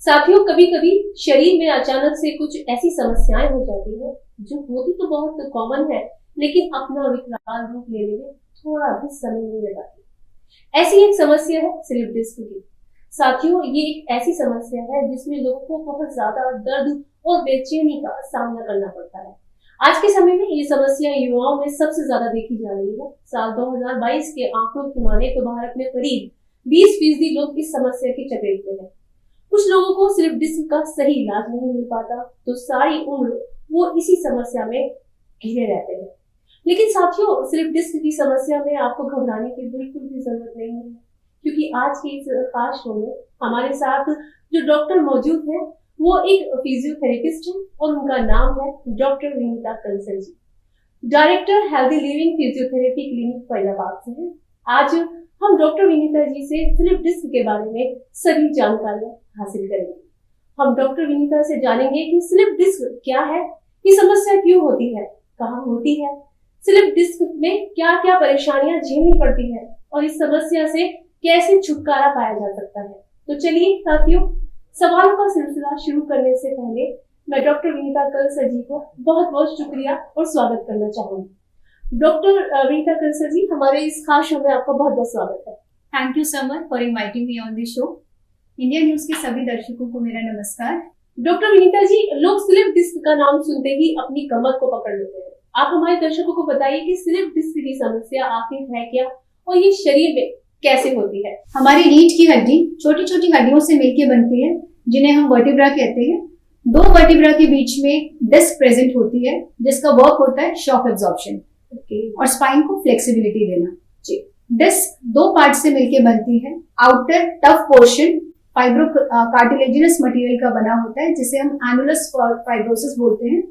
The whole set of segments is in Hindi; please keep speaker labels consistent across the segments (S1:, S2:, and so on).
S1: साथियों, कभी कभी शरीर में अचानक से कुछ ऐसी समस्याएं हो जाती है जो होती तो बहुत कॉमन है, लेकिन अपना विकराल रूप लेने में थोड़ा भी समय नहीं लगाती। ऐसी एक समस्या है स्लिप डिस्क की। साथियों, ये एक ऐसी समस्या है जिसमें लोगों को बहुत ज्यादा दर्द और बेचैनी का सामना करना पड़ता है। आज के समय में ये समस्या युवाओं में सबसे ज्यादा देखी जा रही है। साल 2022 के आंकड़ों की माने तो भारत में करीब 20% लोग इस समस्या की चपेट में हैं। कुछ लोगों को स्लिप डिस्क का सही इलाज नहीं मिल पाता तो सारी उम्र वो इसी समस्या में घिरे रहते हैं। लेकिन साथियों, स्लिप डिस्क की समस्या में आपको घबराने की बिल्कुल भी जरूरत नहीं है, क्योंकि आज की इस खास शो में हमारे साथ जो डॉक्टर मौजूद है वो एक फिजियोथेरेपिस्ट है और उनका नाम है doctor Vinita Kansal ji, director healthy living physiotherapy clinic Faridabad से है। आज हम डॉक्टर विनीता जी से स्लिप डिस्क के बारे में सभी जानकारियां हासिल करेंगे। हम डॉक्टर विनीता से जानेंगे कि स्लिप डिस्क क्या है, ये समस्या क्यों होती है, कहाँ होती है, स्लिप डिस्क में क्या क्या परेशानियां झेलनी पड़ती है और इस समस्या से कैसे छुटकारा पाया जा सकता है। तो चलिए साथियों, सवालों का सिलसिला शुरू करने से पहले मैं डॉक्टर विनीता कंसल जी को बहुत बहुत शुक्रिया और स्वागत करना चाहूंगी। डॉक्टर विनीता कंसल जी, हमारे इस खास शो में आपका बहुत बहुत स्वागत है।
S2: Thank you summer for inviting me on this show. India news के सभी दर्शकों को मेरा नमस्कार।
S1: डॉक्टर विनीता जी, लोग स्लिप डिस्क का नाम सुनते ही अपनी कमर को पकड़ लेते हैं। आप हमारे दर्शकों को बताइए कि स्लिप डिस्क की समस्या आखिर है क्या और ये शरीर में कैसे होती है।
S2: हमारी रीढ़ की हड्डी छोटी छोटी हड्डियों से मिलकर बनती है, जिन्हें हम वर्टिब्रा कहते हैं। दो वर्टिब्रा के बीच में डिस्क प्रेजेंट होती है, जिसका वर्क होता है शॉक एब्जॉर्प्शन और स्पाइन को फ्लेक्सिबिलिटी देना। डिस्क दो पार्ट से मिलकर बनती है। Outer tough portion fibro cartilaginous material का बना होता है, जिसे हम एनुलस फाइब्रोसिस बोलते हैं,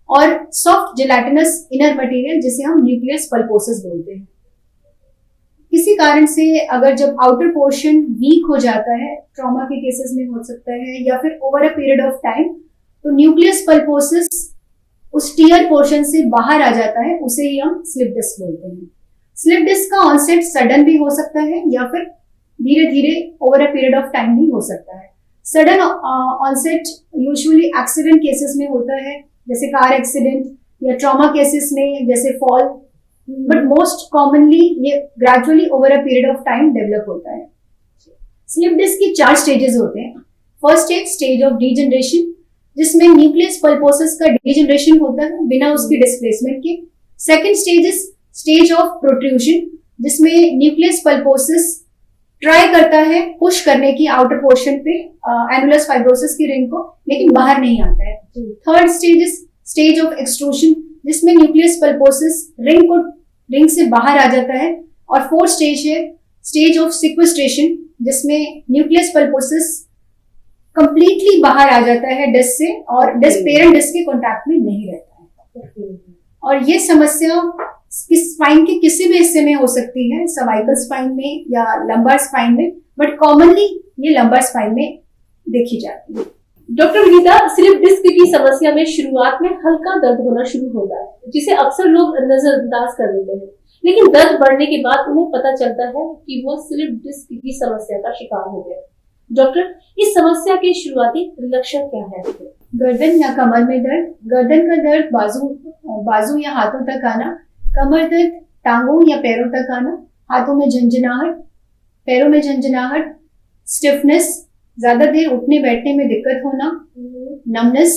S2: और सॉफ्ट जेलाटिनस इनर मटेरियल, जिसे हम न्यूक्लियस पल्पोसिस बोलते हैं। किसी कारण से अगर जब आउटर पोर्शन वीक हो जाता है, ट्रॉमा के केसेस में हो सकता है या फिर over a period of time, तो न्यूक्लियस पल्पोसिस उस टीयर पोर्शन से बाहर आ जाता है, उसे ही हम स्लिप डिस्क बोलते हैं। स्लिप डिस्क का ऑनसेट सडन भी हो सकता है या फिर धीरे धीरे over a period of time भी हो सकता है। Sudden onset usually accident cases में होता है, जैसे कार एक्सीडेंट या ट्रॉमा केसेस में जैसे फॉल, बट मोस्ट कॉमनली ये gradually over a period of time develop होता है। स्लिप डिस्क की 4 स्टेजेस होते हैं। फर्स्ट स्टेज ऑफ डीजनरेशन, जिसमें न्यूक्लियस पल्पोसिस का डीजनरेशन होता है बिना उसकी डिस्प्लेसमेंट के। Second stage is stage of protrusion, जिसमें न्यूक्लियस पल्पोसिस ट्राई करता है पुश करने की आउटर पोर्शन पे एनुलस फाइब्रोसिस की रिंग को, लेकिन बाहर नहीं आता है। Third stage is stage of extrusion, जिसमें न्यूक्लियस पल्पोसिस रिंग से बाहर आ जाता है। और फोर्थ स्टेज है स्टेज ऑफ सिक्वेस्ट्रेशन, जिसमें न्यूक्लियस पल्पोसिस कंप्लीटली बाहर आ जाता है डिस्क से और डिस्क पेरेंट डिस्क के कांटेक्ट में नहीं रहता है। और ये समस्या स्पाइन के किसी भी हिस्से में हो सकती है, सर्वाइकल स्पाइन में या लंबार स्पाइन में, बट कॉमनली ये लंबार स्पाइन में देखी जाती है।
S1: डॉक्टर विनीता, स्लिप डिस्क की समस्या में शुरुआत में हल्का दर्द होना शुरू होता है, जिसे अक्सर लोग नजरअंदाज कर देते हैं, लेकिन दर्द बढ़ने के बाद उन्हें पता चलता है कि वो स्लिप डिस्क की समस्या का शिकार हो गया। डॉक्टर, इस समस्या के शुरुआती लक्षण क्या है?
S2: गर्दन या कमर में दर्द, गर्दन का दर्द बाजू या हाथों तक आना, कमर दर्द टांगों या पैरों तक आना, हाथों में झंझनाहट, पैरों में झंझनाहट, स्टिफनेस, ज्यादा देर उठने बैठने में दिक्कत होना, नमनेस,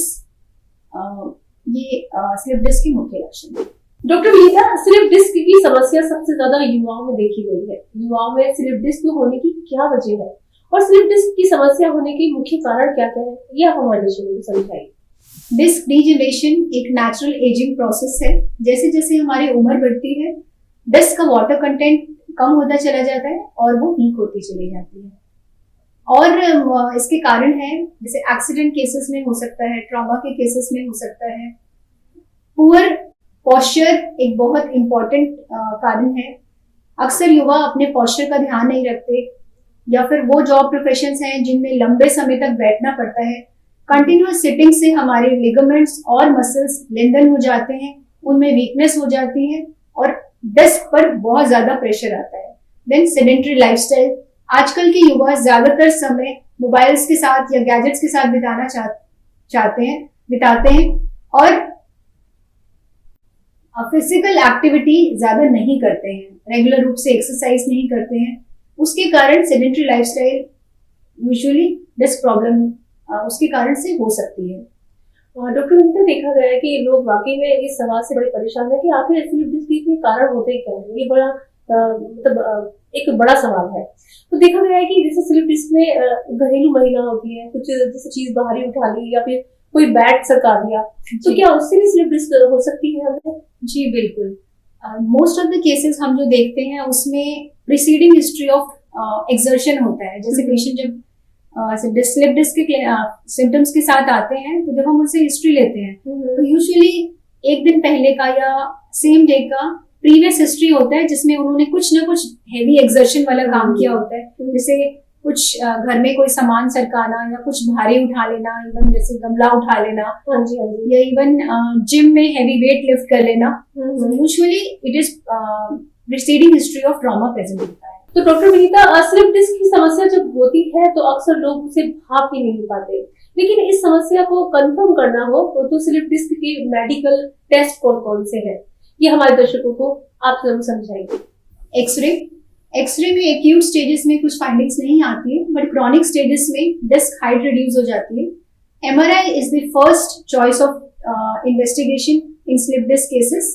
S2: ये स्लिप डिस्क के मुख्य लक्षण हैं।
S1: डॉक्टर विनीता, स्लिप डिस्क की समस्या सबसे ज्यादा युवाओं में देखी गई है। युवाओं में स्लिप डिस्क होने की क्या वजह है और स्लिप डिस्क की समस्या होने के मुख्य कारण क्या क्या है, यह हमारे दर्शकों को समझाइए।
S2: डिस्क डीजनरेशन एक नेचुरल एजिंग प्रोसेस है। जैसे जैसे हमारी उम्र बढ़ती है, डिस्क का वाटर कंटेंट कम होता चला जाता है और वो वीक होती चली जाती है। और इसके कारण है, जैसे एक्सीडेंट केसेस में हो सकता है, ट्रॉमा के केसेस में हो सकता है। पुअर पोस्चर एक बहुत इंपॉर्टेंट कारण है। अक्सर युवा अपने पोस्चर का ध्यान नहीं रखते, या फिर वो जॉब प्रोफेशंस हैं जिनमें लंबे समय तक बैठना पड़ता है। कंटिन्यूअस सिटिंग से हमारे लिगामेंट्स और मसल्स लेंदन हो जाते हैं, उनमें वीकनेस हो जाती है और डिस्क पर बहुत ज्यादा प्रेशर आता है। देन सेडेंटरी लाइफस्टाइल, आजकल के युवा ज्यादातर समय मोबाइल्स के साथ या गैजेट्स के साथ बिताते हैं और फिजिकल एक्टिविटी ज्यादा नहीं करते हैं, रेगुलर रूप से एक्सरसाइज नहीं करते हैं, उसके कारण sedentary lifestyle usually disc problem उसके कारण से हो सकती है।
S1: डॉक्टर विनीता, देखा गया है कि लोग वाकई में इस सवाल से बड़े परेशान है कि आखिर स्लिप डिस्क के कारण होते क्या है। ये बड़ा एक बड़ा सवाल है। तो देखा गया है कि जैसे स्लिप डिस्क में घरेलू महिला होती है, कुछ जैसे चीज बाहरी उठा ली या फिर कोई बैट सरका दिया, तो क्या उससे भी स्लिप डिस्क हो सकती है हमें?
S2: जी बिल्कुल। मोस्ट ऑफ द केसेस हम जो देखते हैं उसमें प्रीसीडिंग हिस्ट्री ऑफ एक्सर्शन होता है। जैसे पेशेंट जब स्लिप डिस्क के सिम्टम्स के साथ आते हैं तो जब हम उनसे हिस्ट्री लेते हैं तो यूजुअली एक दिन पहले का या सेम डे का प्रीवियस हिस्ट्री होता है जिसमें उन्होंने कुछ ना कुछ हेवी एक्सर्शन वाला काम किया होता है। जैसे कुछ घर में कोई सामान सरकाना या कुछ भारी उठा लेना, इवन जैसे गमला उठा लेना, या इवन जिम में हेवी वेट लिफ्ट कर लेना। Usually it is preceding history of trauma present होता है।
S1: तो डॉक्टर विनीता, स्लिप डिस्क की समस्या जब होती है तो अक्सर लोग उसे भाप ही नहीं पाते, लेकिन इस समस्या को कंफर्म करना हो तो स्लिप डिस्क के मेडिकल टेस्ट कौन कौन से हैं, ये हमारे दर्शकों को आप जरूर समझाएंगे।
S2: एक्सरे में एक्यूट स्टेजेस में कुछ फाइंडिंग्स नहीं आती है, बट क्रॉनिक स्टेजेस में डिस्क हाइट रिड्यूस हो जाती है। MRI is the first choice of investigation in slip disc cases.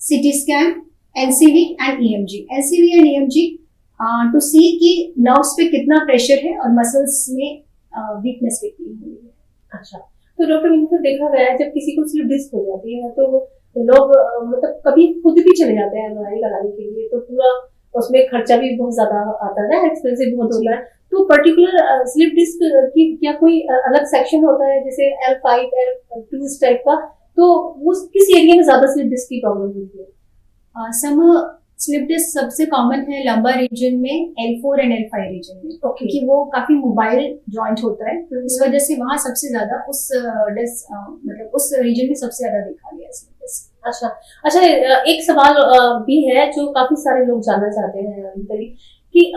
S2: CT scan, NCV and EMG to see कि नर्व्स पे कितना प्रेशर है और मसल्स में वीकनेस कितनी है।
S1: अच्छा, तो डॉक्टर विनीता, देखा गया है जब किसी को स्लिप डिस्क हो जाती है तो लोग मतलब कभी खुद भी चले जाते हैं एमआरआई कराने के लिए, तो पूरा उसमें खर्चा भी बहुत ज्यादा आता है ना, एक्सपेंसिव बहुत होता है। तो पर्टिकुलर स्लिप डिस्क की क्या कोई अलग सेक्शन होता है जैसे L5, L2 इस टाइप का, तो वो किस एरिया में ज्यादा स्लिप डिस्क की प्रॉब्लम होती है?
S2: सम स्लिप डिस्क सबसे कॉमन है लंबर रीजन में, L4 एंड L5 रीजन में, क्योंकि वो काफी मोबाइल जॉइंट होता है, इस वजह से वहां सबसे ज्यादा उस डिस्क मतलब उस रीजन में सबसे ज्यादा देखा गया स्लिप डिस्क।
S1: अच्छा, एक सवाल भी है जो काफी सारे लोग जानना चाहते हैं कि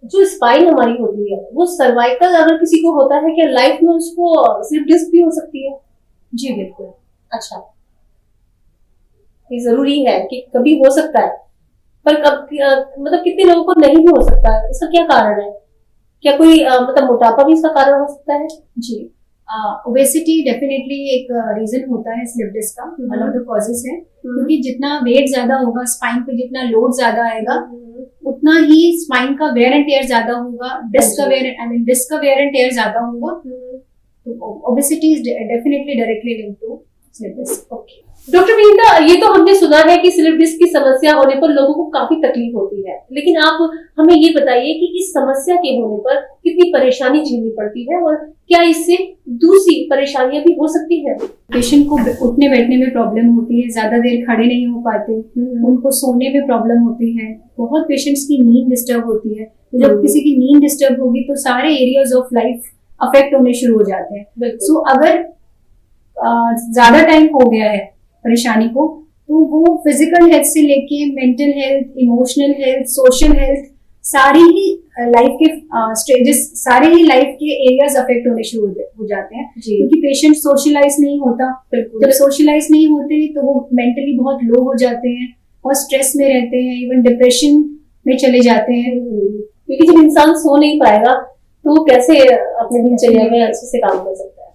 S1: जो स्पाइन हमारी होती है वो सर्वाइकल अगर किसी को होता है क्या लाइफ में उसको स्लिप डिस्क भी हो सकती है?
S2: जी बिल्कुल।
S1: अच्छा, ये जरूरी है कि कभी हो सकता है, पर कब मतलब कितने लोगों को नहीं भी हो सकता है, इसका क्या कारण है? क्या कोई मतलब मोटापा भी इसका कारण हो सकता है?
S2: जी, ओबेसिटी डेफिनेटली एक रीजन होता है स्लिप डिस्क का, वन ऑफ द कॉजेज है, क्योंकि जितना वेट ज्यादा होगा स्पाइन पे, जितना लोड ज्यादा आएगा उतना ही स्पाइन का वेयर एंड टेयर ज्यादा होगा, डिस्क का वेयर एंड टेयर ज्यादा होगा। तो obesity is definitely directly linked to slip disc.
S1: Okay doctor Vinita, ये तो हमने सुना है कि स्लिप डिस्क की समस्या होने पर लोगों को काफी तकलीफ होती है, लेकिन आप हमें ये बताइए कि इस समस्या के होने पर कितनी परेशानी झेलनी पड़ती है और क्या इससे दूसरी परेशानियां भी हो सकती है?
S2: पेशेंट को उठने बैठने में प्रॉब्लम होती है, ज्यादा देर खड़े नहीं हो पाते, उनको सोने में प्रॉब्लम होती है, बहुत पेशेंट्स की नींद डिस्टर्ब होती है। तो जब किसी की नींद डिस्टर्ब होगी तो सारे एरियाज ऑफ लाइफ अफेक्ट होने शुरू हो जाते हैं। सो अगर ज्यादा टाइम हो गया है परेशानी को, तो वो फिजिकल हेल्थ से लेके mental health, emotional health, social health, सारी ही लाइफ के स्टेजेस, सारे ही लाइफ के एरियाज अफेक्ट होने शुरू हो जाते हैं, क्योंकि पेशेंट सोशलाइज नहीं होता। जब सोशलाइज नहीं होते तो वो मेंटली बहुत लो हो जाते हैं और स्ट्रेस में रहते हैं, इवन डिप्रेशन में चले जाते हैं,
S1: क्योंकि जब इंसान सो नहीं पाएगा तो वो कैसे अपने दिनचर्या में अच्छे से काम कर सकता है।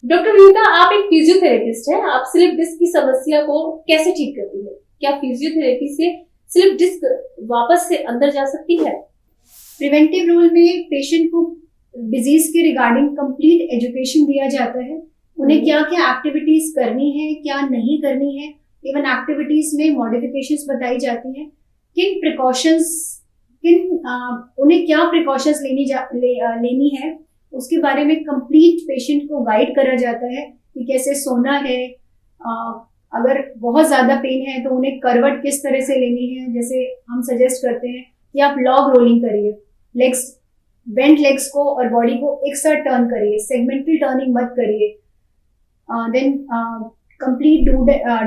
S1: डॉक्टर विनीता, आप एक फिजियोथेरेपिस्ट हैं, आप स्लिप डिस्क की समस्या को कैसे ठीक करती है? क्या फिजियोथेरेपी से स्लिप डिस्क वापस से अंदर जा सकती है?
S2: प्रिवेंटिव रोल में पेशेंट को डिजीज के रिगार्डिंग कंप्लीट एजुकेशन दिया जाता है, उन्हें क्या क्या एक्टिविटीज करनी है, क्या नहीं करनी है, इवन एक्टिविटीज में मॉडिफिकेशंस बताई जाती हैं, उन्हें क्या प्रिकॉशंस लेनी है, उसके बारे में कंप्लीट पेशेंट को गाइड करा जाता है कि कैसे सोना है, अगर बहुत ज्यादा पेन है तो उन्हें करवट किस तरह से लेनी है। जैसे हम सजेस्ट करते हैं कि आप लॉग रोलिंग करिए, बेंट लेग्स को और बॉडी को एक साथ टर्न करिए, सेगमेंटल टर्निंग मत करिए। Then complete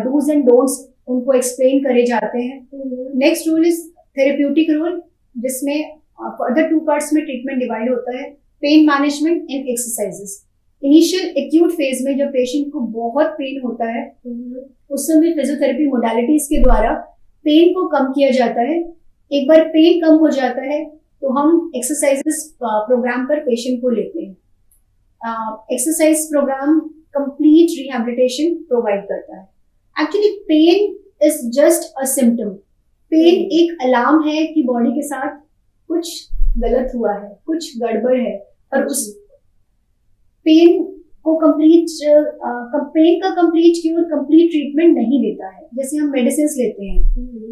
S2: dos and don'ts उनको एक्सप्लेन करे जाते हैं। Next role is therapeutic role, जिसमें फर्दर 2 पार्ट्स में ट्रीटमेंट डिवाइड होता है। Pain management and exercises. Initial acute phase में जब पेशेंट को बहुत पेन होता है उस समय फिजियोथेरेपी मोडालिटीज के द्वारा पेन को कम किया जाता है। एक बार पेन कम हो जाता है तो हम एक्सरसाइजेस प्रोग्राम पर पेशेंट को लेते हैं। Exercise program complete rehabilitation provide करता है। Actually pain is just a symptom. Pain एक अलार्म है कि बॉडी के साथ कुछ गलत हुआ है, कुछ गड़बड़ है, और उस पेन को पेन का कंप्लीट क्योर, कंप्लीट ट्रीटमेंट नहीं देता है। जैसे हम मेडिसिन लेते हैं,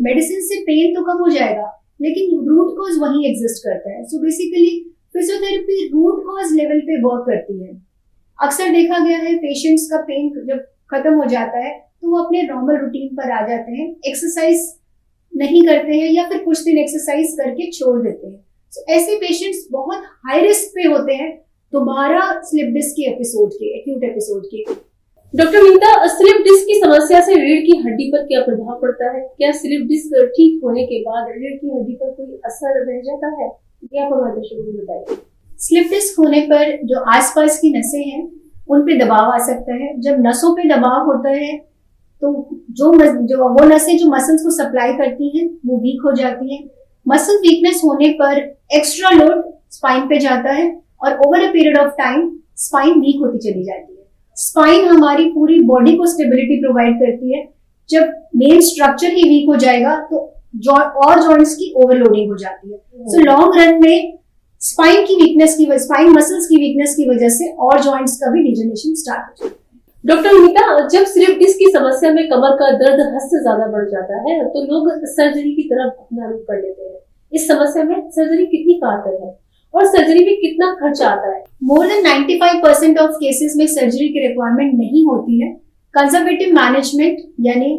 S2: मेडिसिन से पेन तो कम हो जाएगा लेकिन रूट कॉज वहीं एग्जिस्ट करता है। So basically physiotherapy root cause level पे वर्क करती है। अक्सर देखा गया है पेशेंट्स का पेन जब खत्म हो जाता है तो वो अपने नॉर्मल रूटीन पर आ जाते हैं, एक्सरसाइज नहीं करते हैं या फिर कुछ दिन एक्सरसाइज करके छोड़ देते हैं। So, ऐसे पेशेंट्स बहुत हाई रिस्क पे होते हैं दोबारा स्लिप डिस्क के एपिसोड के, एक्यूट एपिसोड के।
S1: डॉक्टर विनीता, स्लिप डिस्क की समस्या से रीढ़ की हड्डी पर क्या प्रभाव पड़ता है? क्या स्लिप डिस्क ठीक होने के बाद रीढ़ की हड्डी पर कोई असर रह जाता है? ये आप हमारे दर्शकों को बताइए।
S2: स्लिप डिस्क होने पर जो आसपास की नसें हैं उन पे दबाव आ सकता है। जब नसों पे दबाव होता है तो वो नसें जो मसल्स को सप्लाई करती हैं वो वीक हो जाती हैं। मसल वीकनेस होने पर एक्स्ट्रा लोड स्पाइन पे जाता है और over a period of time spine weak होती चली जाती है। स्पाइन हमारी पूरी बॉडी को स्टेबिलिटी प्रोवाइड करती है। जब मेन स्ट्रक्चर ही वीक हो जाएगा तो और जॉइंट्स की ओवरलोडिंग हो जाती है। सो लॉन्ग रन में स्पाइन मसल्स की वीकनेस की वजह से और जॉइंट्स का भी डिजनरेशन स्टार्ट हो जाता है।
S1: डॉक्टर विनीता, जब स्लिप डिस्क की समस्या में कमर का दर्द हद से ज्यादा बढ़ जाता है तो लोग सर्जरी की तरफ अपना रुख कर लेते हैं। इस समस्या में सर्जरी कितनी कारगर है और सर्जरी में कितना खर्चा आता है?
S2: मोर देन 95% ऑफ केसेस में सर्जरी की रिक्वायरमेंट नहीं होती है। कंजर्वेटिव मैनेजमेंट यानी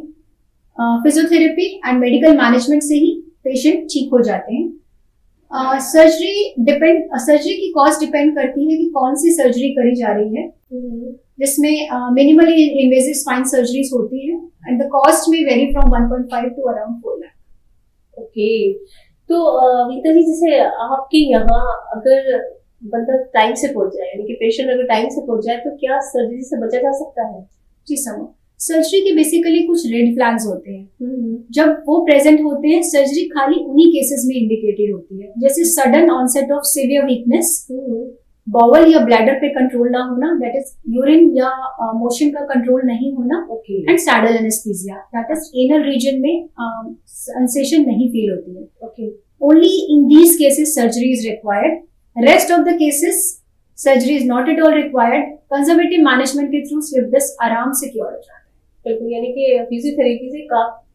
S2: फिजियोथेरेपी एंड मेडिकल मैनेजमेंट से ही पेशेंट ठीक हो जाते हैं। सर्जरी की कॉस्ट डिपेंड करती है कि कौन सी सर्जरी करी जा रही है, जिसमें मिनिमली इन्वेजिव स्पाइन सर्जरीज होती है एंड द कॉस्ट में vary from 1.5 to around 4 lakh.
S1: Okay, तो विनीता जी, जैसे आपके यहाँ अगर बंदा टाइम से पहुंच जाए, यानी कि पेशेंट अगर टाइम से पहुंच जाए तो क्या सर्जरी से बचा जा सकता है?
S2: जी समझ, सर्जरी के बेसिकली कुछ रेड फ्लैग्स होते हैं। जब वो प्रेजेंट होते हैं सर्जरी खाली उन्हीं केसेस में इंडिकेटेड होती है, जैसे sudden onset of severe weakness, bowel या ब्लैडर पे कंट्रोल ना होना, दैट इज यूरिन या मोशन का कंट्रोल नहीं होना, and saddle anaesthesia, that is anal region में सेंसेशन नहीं फील होती है। Only in these cases surgery is required. Rest of the cases surgery is not at all required. Conservative management के थ्रू स्लिप डिस्क आराम से क्योर हो जाता है।
S1: बिल्कुल, यानी कि फिजियोथेरेपी से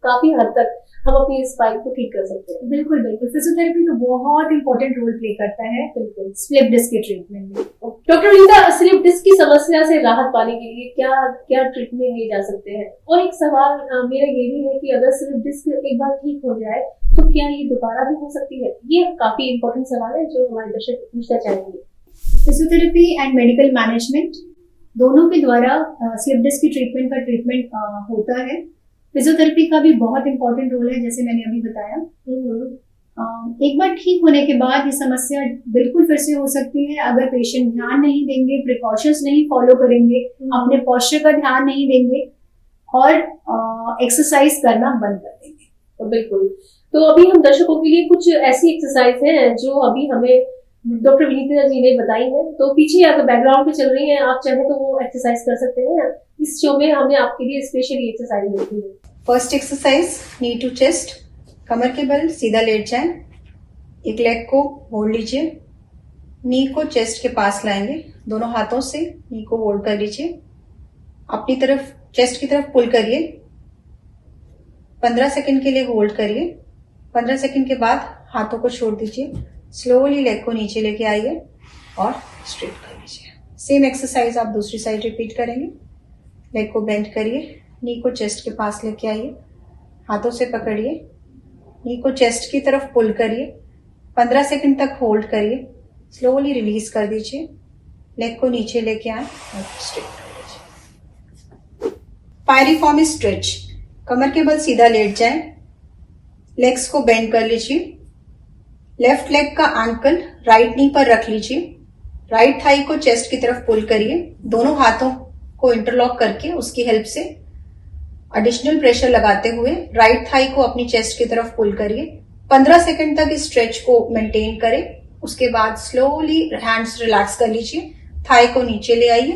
S1: काफी हद तक हम अपनी स्पाइन को ठीक कर सकते हैं।
S2: बिल्कुल बिल्कुल, फिजियोथेरेपी तो बहुत इंपॉर्टेंट रोल प्ले करता है बिल्कुल स्लिप डिस्क के ट्रीटमेंट में।
S1: डॉक्टर विनीता, स्लिप डिस्क की समस्या से राहत पाने के लिए क्या ट्रीटमेंट लिए जा सकते हैं? और एक सवाल मेरा ये भी है कि अगर स्लिप डिस्क एक बार ठीक हो जाए तो क्या ये दोबारा भी हो सकती है? ये काफी इंपॉर्टेंट सवाल है जो हमारे दर्शक पूछना चाहेंगे।
S2: फिजियोथेरेपी एंड मेडिकल मैनेजमेंट दोनों के द्वारा स्लिप डिस्क की ट्रीटमेंट होता है। फिजियोथेरेपी का भी बहुत इंपॉर्टेंट रोल है, जैसे मैंने अभी बताया। एक बार ठीक होने के बाद ये समस्या बिल्कुल फिर से हो सकती है अगर पेशेंट ध्यान नहीं देंगे, प्रिकॉशंस नहीं फॉलो करेंगे, अपने पोस्चर का ध्यान नहीं देंगे और एक्सरसाइज करना बंद कर देंगे।
S1: तो बिल्कुल, तो अभी हम दर्शकों के लिए कुछ ऐसी एक्सरसाइज हैं जो अभी हमें डॉक्टर विनीता जी ने बताई है, तो पीछे अगर बैकग्राउंड पे चल रही है, आप चाहे तो वो एक्सरसाइज कर सकते हैं। इस शो में हमने आपके लिए स्पेशली एक्सरसाइज रखी है।
S3: First exercise, knee to chest, कमर के बल सीधा लेट जाएं, एक लेग को होल्ड लीजिए, नी को चेस्ट के पास लाएंगे, दोनों हाथों से नी को होल्ड कर लीजिए, अपनी तरफ चेस्ट की तरफ पुल करिए, 15 सेकंड के लिए होल्ड करिए, 15 सेकंड के बाद हाथों को छोड़ दीजिए, स्लोली लेग को नीचे लेके आइए और स्ट्रेट कर लीजिए। सेम एक्सरसाइज आप दूसरी साइड रिपीट करेंगे। लेग को बेंड करिए, नी को चेस्ट के पास लेके आइए, हाथों से पकड़िए, नी को चेस्ट की तरफ पुल करिए, 15 सेकंड तक होल्ड करिए, स्लोली रिलीज कर दीजिए, लेग को नीचे लेके आए और स्ट्रेट कर लीजिए। पायरिफॉर्म स्ट्रेच, कमर के बल सीधा लेट जाएं, लेग्स को बेंड कर लीजिए, लेफ्ट लेग का एंकल राइट नी पर रख लीजिए, राइट थाई को चेस्ट की तरफ पुल करिए, दोनों हाथों को इंटरलॉक करके उसकी हेल्प से एडिशनल प्रेशर लगाते हुए राइट थाई को अपनी चेस्ट की तरफ पुल करिए। 15 सेकंड तक इस स्ट्रेच को मेंटेन करें। उसके बाद स्लोली हैंड्स रिलैक्स कर लीजिए, थाई को नीचे ले आइए,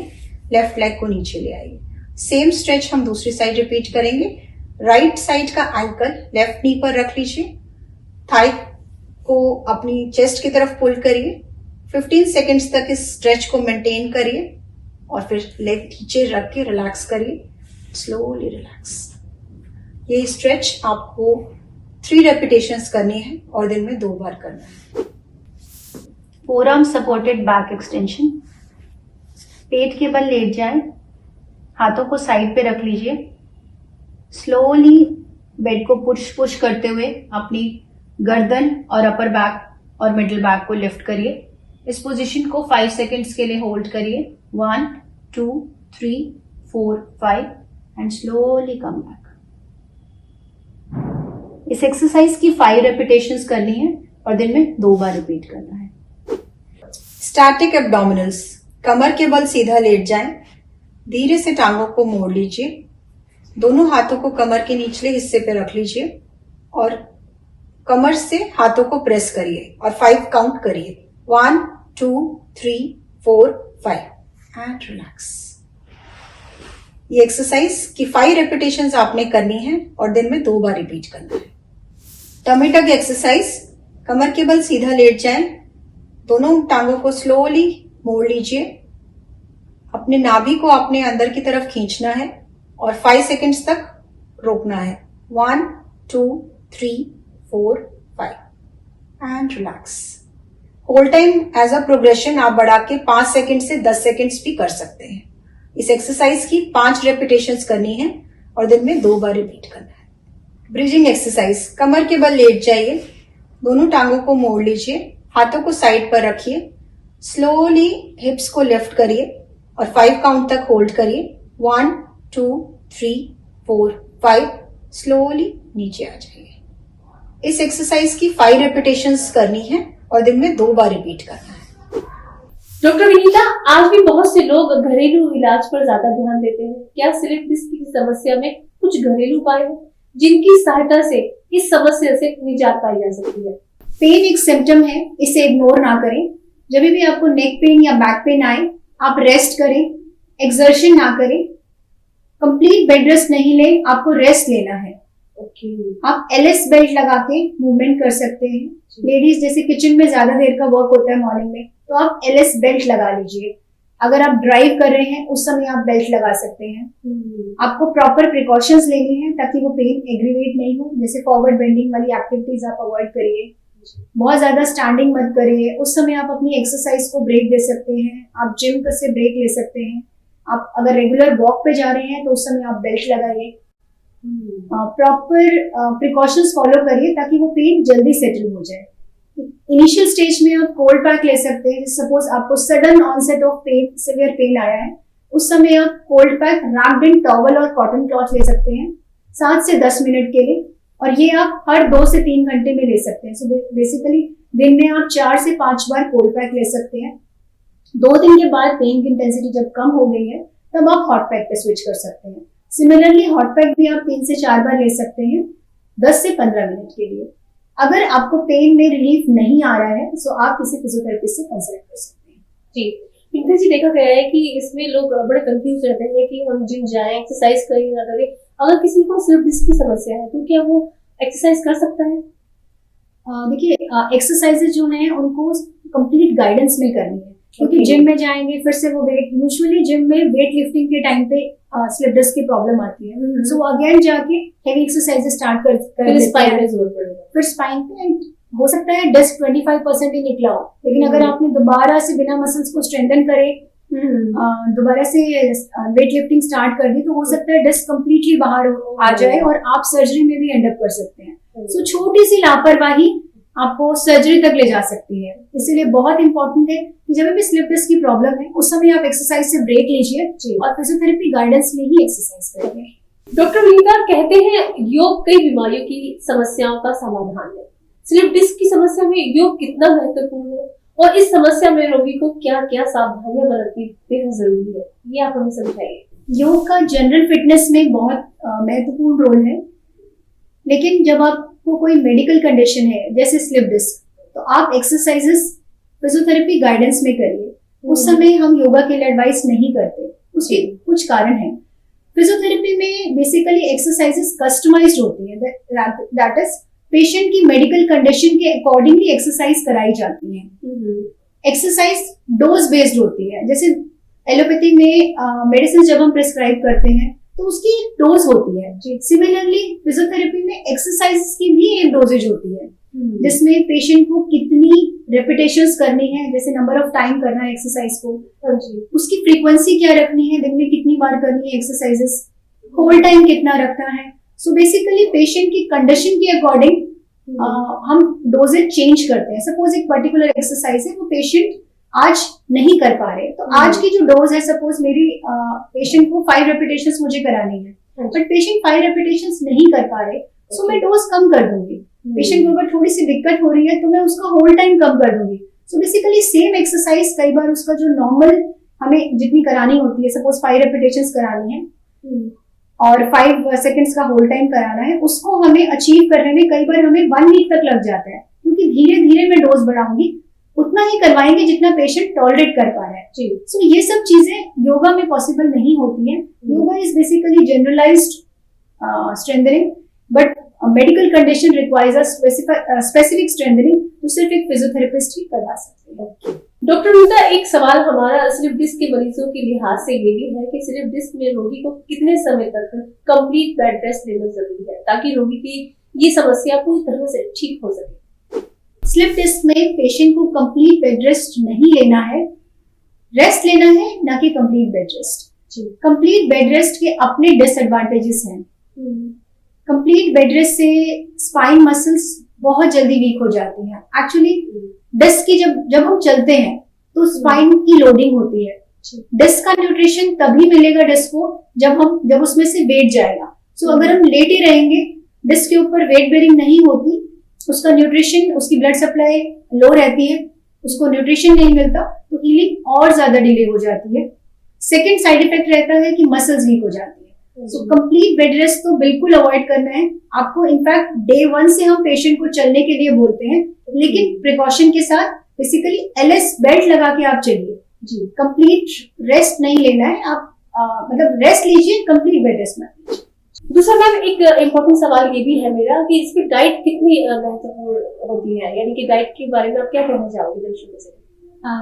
S3: लेफ्ट लेग को नीचे ले आइए। सेम स्ट्रेच हम दूसरी साइड रिपीट करेंगे। राइट साइड का एंकल लेफ्ट नी पर रख लीजिए, थाई को अपनी चेस्ट की तरफ पुल करिए। 15 सेकेंड्स तक इस स्ट्रेच को मेंटेन करिए और फिर लेग नीचे रख के रिलैक्स करिए, स्लोली रिलैक्स। ये स्ट्रेच आपको 3 रेपिटेशंस करनी है और दिन में 2 बार करना है।
S2: Forearm supported back extension. पेट के बल लेट जाएं, हाथों को साइड पे रख लीजिए। स्लोली बेड को पुश करते हुए अपनी गर्दन और अपर बैक और मिडिल बैक को लिफ्ट करिए। इस पोजीशन को 5 सेकेंड्स के लिए होल्ड करिए। 1 2 3 4 5 एंड स्लोली कम बैक। इस एक्सरसाइज की 5 रेपिटेशंस करनी है और दिन में 2 बार रिपीट करना है।
S3: Static abdominals. कमर के बल सीधा लेट जाएं, धीरे से टांगों को मोड़ लीजिए, दोनों हाथों को कमर के निचले हिस्से पे रख लीजिए और कमर से हाथों को प्रेस करिए और 5 काउंट करिए। 1 2 3 4 5 एंड रिलैक्स। ये एक्सरसाइज की 5 रेपिटेशंस आपने करनी है और दिन में 2 बार रिपीट करना है। Tummy tuck exercise. कमर के बल सीधा लेट जाएं, दोनों टांगों को स्लोली मोड़ लीजिए, अपने नाभि को अपने अंदर की तरफ खींचना है और 5 सेकेंड्स तक रोकना है। 1 2 3 4 5 and relax. Whole time as a progression आप बढ़ा के 5 सेकेंड से 10 सेकेंड्स भी कर सकते हैं। इस एक्सरसाइज की 5 रेपिटेशंस करनी है और दिन में 2 बार रिपीट करना है। Bridging exercise. कमर के बल लेट जाइए, दोनों टांगों को मोड़ लीजिए, हाथों को साइड पर रखिए, स्लोली हिप्स को लिफ्ट करिए और 5 काउंट तक होल्ड करिए। 1 2 3 4 5 स्लोली नीचे आ जाइए। इस एक्सरसाइज की 5 रेपिटेशंस करनी है और दिन में 2 बार रिपीट करना है।
S1: डॉक्टर विनीता, आज भी बहुत से लोग घरेलू इलाज पर ज्यादा ध्यान देते हैं। क्या स्लिप डिस्क की समस्या में कुछ घरेलू उपाय हैं जिनकी सहायता से इस समस्या से निजात पाई जा सकती है?
S2: पेन एक सिम्टम है, इसे इग्नोर ना करें। जब भी आपको नेक पेन या बैक पेन आए, आप रेस्ट करें, एक्सर्शन ना करें, कंप्लीट बेड रेस्ट नहीं लें, आपको रेस्ट लेना है। आप एलएस बेल्ट लगा के मूवमेंट कर सकते हैं। लेडीज जैसे किचन में ज्यादा देर का वर्क होता है मॉर्निंग में, तो आप एलएस बेल्ट लगा लीजिए। अगर आप ड्राइव कर रहे हैं उस समय आप बेल्ट लगा सकते हैं। आपको प्रॉपर प्रिकॉशंस लेनी है ताकि वो पेन एग्रीवेट नहीं हो। जैसे फॉरवर्ड बेंडिंग वाली एक्टिविटीज आप अवॉइड करिए, बहुत ज्यादा स्टैंडिंग मत करिए। उस समय आप अपनी एक्सरसाइज को ब्रेक दे सकते हैं, आप जिम से ब्रेक ले सकते हैं। आप अगर रेगुलर वॉक पे जा रहे हैं तो उस समय आप बेल्ट लगाइए। प्रॉपर प्रिकॉशंस फॉलो करिए ताकि वो पेन जल्दी सेटल हो जाए। इनिशियल स्टेज में आप कोल्ड पैक ले सकते हैं। सपोज आपको sudden onset of pain, severe pain आया है, उस समय आप cold pack wrapped in towel और कॉटन क्लॉथ ले सकते हैं 7 से 10 मिनट के लिए, और ये आप हर 2 से 3 घंटे में ले सकते हैं। सो बेसिकली दिन में आप 4 से 5 बार कोल्ड पैक ले सकते हैं। 2 दिन के बाद पेन की इंटेंसिटी जब कम हो गई है तब आप हॉट पैक पे स्विच कर सकते हैं। सिमिलरली हॉट पैक भी आप 3 से 4 बार ले सकते हैं 10 से 15 मिनट के लिए। अगर आपको पेन में रिलीफ नहीं आ रहा है तो आप किसी फिजियोथेरेपिस्ट से कंसल्ट कर सकते हैं।
S1: जी पिंकल जी, देखा गया है कि इसमें लोग बड़े कंफ्यूज रहते हैं कि हम जिम जाएं, एक्सरसाइज करें ना करें। अगर किसी को स्लिप डिस्क की समस्या है तो क्या वो एक्सरसाइज कर सकता है?
S2: देखिए, एक्सरसाइजेज जो हैं उनको कंप्लीट गाइडेंस में करनी है, क्योंकि जिम में जाएंगे फिर से वो वेट, यूजुअली जिम में वेट लिफ्टिंग के टाइम पे स्लिप डिस्क की प्रॉब्लम आती है। सो अगेन जाके हेवी एक्सरसाइजेस स्टार्ट कर
S1: स्पाइन पे जोर पड़ेगा,
S2: फिर स्पाइन पे हो सकता है डिस्क 25% ही निकला हो, लेकिन अगर आपने दोबारा से बिना मसल्स को स्ट्रेंथन करे दोबारा से वेट लिफ्टिंग स्टार्ट कर दी तो हो सकता है डिस्क कंप्लीटली बाहर आ जाए और आप सर्जरी में भी एंड अप कर सकते हैं। सो छोटी सी लापरवाही आपको सर्जरी तक ले जा सकती है। इसीलिए बहुत इंपॉर्टेंट है कि जब भी स्लिप डिस्क की प्रॉब्लम है उस समय आप एक्सरसाइज से ब्रेक लीजिए और फिजियोथेरेपी गाइडेंस में ही एक्सरसाइज करेंगे।
S1: डॉक्टर विनीता, कहते हैं योग कई बीमारियों की समस्याओं का समाधान है। स्लिप डिस्क की समस्या में योग कितना महत्वपूर्ण है और इस समस्या में रोगी को क्या क्या सावधानियां बरतनी बेहद जरूरी है, ये आप हमें समझाइए।
S2: योग का जनरल फिटनेस में बहुत महत्वपूर्ण रोल है, लेकिन जब आपको कोई मेडिकल कंडीशन है जैसे स्लिप डिस्क, तो आप एक्सरसाइजेस फिजियोथेरेपी गाइडेंस में करिए। उस समय हम योगा के लिए एडवाइस नहीं करते, उसके कुछ कारण हैं। फिजियोथेरेपी में बेसिकली एक्सरसाइजेस कस्टमाइज्ड होती है, दैट इज पेशेंट की मेडिकल कंडीशन के अकॉर्डिंगली एक्सरसाइज कराई जाती है। एक्सरसाइज डोज बेस्ड होती है, जैसे एलोपैथी में मेडिसिन जब हम प्रिस्क्राइब करते हैं तो उसकी एक डोज होती है। सिमिलरली फिजियोथेरेपी में एक्सरसाइज की भी एक डोजेज होती है, जिसमें पेशेंट को कितनी रेपिटेशंस करनी है, जैसे नंबर ऑफ टाइम करना है एक्सरसाइज को, उसकी फ्रीक्वेंसी क्या रखनी है, दिन में कितनी बार करनी है एक्सरसाइजेस, होल्ड टाइम कितना रखना है। सो बेसिकली पेशेंट की कंडीशन के अकॉर्डिंग हम डोजेज चेंज करते हैं। सपोज एक पर्टिकुलर एक्सरसाइज है वो पेशेंट आज नहीं कर पा रहे, तो आज की जो डोज है, सपोज मेरी पेशेंट को 5 रेपिटेशंस मुझे करानी है, बट पेशेंट 5 रेपिटेशंस नहीं कर पा रहे, सो मैं डोज कम कर दूंगी। पेशेंट को अगर थोड़ी सी दिक्कत हो रही है तो मैं उसका होल्ड टाइम कम कर दूंगी। सो बेसिकली सेम एक्सरसाइज कई बार उसका जो नॉर्मल हमें जितनी करानी होती है, सपोज 5 रेपिटेशंस करानी है और 5 सेकंड्स का होल्ड टाइम कराना है, उसको हमें अचीव करने में कई बार हमें 1 वीक तक लग जाता है, क्योंकि धीरे धीरे मैं डोज बढ़ाऊंगी, उतना ही करवाएंगे जितना पेशेंट टॉलरेट कर पा रहा है। सो ये सब चीजें योगा में पॉसिबल नहीं होती हैं। Yoga is basically generalised strengthening, but medical condition requires a specific strengthening, तो सिर्फ एक फिजियोथेरेपिस्ट ही करवा सकते हैं।
S1: डॉक्टर नीता, एक सवाल हमारा स्लिप डिस्क के मरीजों के लिहाज से ये भी है कि स्लिप डिस्क में रोगी को कितने समय तक कंप्लीट बेड रेस्ट लेना जरूरी है, ताकि रोगी की ये समस्या पूरी तरह से ठीक हो सके।
S2: स्लिप डिस्क में पेशेंट को कंप्लीट बेड रेस्ट नहीं लेना है, रेस्ट लेना है, ना कि complete bed rest. Complete bed rest के अपने डिसएडवांटेजेस हैं। कंप्लीट बेड रेस्ट से स्पाइन मसल्स बहुत जल्दी वीक हो जाती हैं। एक्चुअली डिस्क की जब हम चलते हैं तो स्पाइन की लोडिंग होती है। डिस्क का न्यूट्रिशन तभी मिलेगा डिस्क को जब उसमें से वेट जाएगा। सो अगर हम लेटे रहेंगे, डिस्क के ऊपर वेट बेरिंग नहीं होती, उसका न्यूट्रिशन, उसकी ब्लड सप्लाई लो रहती है, उसको न्यूट्रिशन नहीं मिलता, तो हीलिंग और ज्यादा डिले हो जाती है। सेकेंड साइड इफेक्ट रहता है कि मसल्स वीक हो जाती है। सो कंप्लीट बेड रेस्ट तो बिल्कुल अवॉइड करना है आपको। इनफैक्ट डे 1 से हम पेशेंट को चलने के लिए बोलते हैं, लेकिन प्रिकॉशन के साथ बेसिकली एलएस बेल्ट लगा के आप चलिए। कंप्लीट रेस्ट नहीं लेना है, आप मतलब रेस्ट लीजिए, कंप्लीट बेड रेस्ट मत लीजिए।
S1: दूसरा मैम, एक इम्पोर्टेंट सवाल ये भी है मेरा कि इसमें डाइट कितनी महत्वपूर्ण होती है, यानी कि डाइट के बारे में आप क्या कहना चाहोगे दर्शकों से?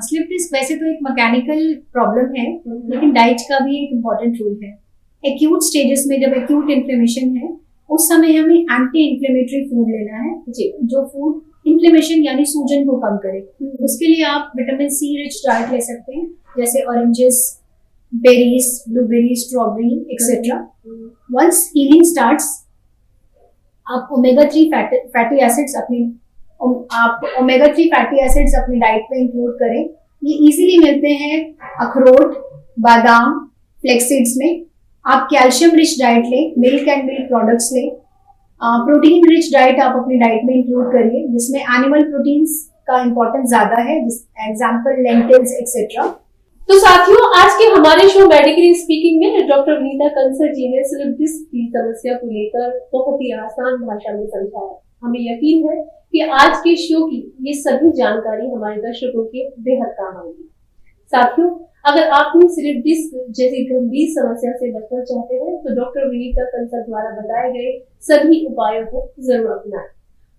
S2: स्लिप डिस्क वैसे तो एक मैकेनिकल प्रॉब्लम है, लेकिन डाइट का भी एक इम्पोर्टेंट रोल है। एक्यूट स्टेजेस में जब एक्यूट इन्फ्लेमेशन है, उस समय हमें एंटी इन्फ्लेमेटरी फूड लेना है, जो फूड इन्फ्लेमेशन यानी सूजन को कम करे। उसके लिए आप विटामिन सी रिच डाइट ले सकते हैं, जैसे oranges, berries, blueberry, strawberry etcetera. Once healing starts, आप ओमेगा 3 फैटी एसिड्स अपनी डाइट में इंक्लूड करें। ये इजीली मिलते हैं अखरोट, बादाम, फ्लेक्सीड्स में। आप कैल्शियम रिच डाइट लें, मिल्क एंड मिल्क प्रोडक्ट्स लें। प्रोटीन रिच डाइट आप अपनी डाइट में इंक्लूड करिए, जिसमें एनिमल प्रोटीन्स का इंपॉर्टेंस ज्यादा है, एग्जाम्पल लेंटिल्स एक्सेट्रा।
S1: तो साथियों, आज के हमारे शो मेडिकली स्पीकिंग में डॉक्टर विनीता कंसल जी ने स्लिप डिस्क की समस्या को लेकर बहुत ही आसान भाषा में समझाया। हमें यकीन है कि आज के शो की ये सभी जानकारी हमारे दर्शकों के बेहद काम आएगी। साथियों, अगर आप भी स्लिप डिस्क जैसी गंभीर समस्या से बचना चाहते हैं तो डॉक्टर विनीता कंसल द्वारा बताए गए सभी उपायों को जरूर अपनाएं।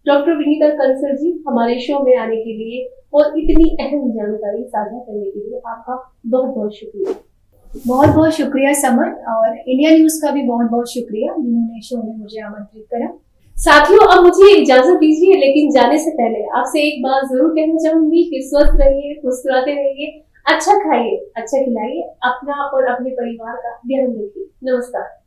S1: डॉक्टर विनीता कंसल जी, हमारे शो में आने के लिए और इतनी अहम जानकारी साझा करने के लिए आपका बहुत बहुत शुक्रिया।
S2: बहुत बहुत शुक्रिया समर, और इंडिया न्यूज का भी बहुत बहुत शुक्रिया जिन्होंने शो में मुझे आमंत्रित करा।
S1: साथियों, अब मुझे इजाजत दीजिए, लेकिन जाने से पहले आपसे एक बात जरूर कहना चाहूंगी कि स्वस्थ रहिए, मुस्कुराते रहिए, अच्छा खाइए, अच्छा खिलाइए, अपना और अपने परिवार का ध्यान रखिए। नमस्कार।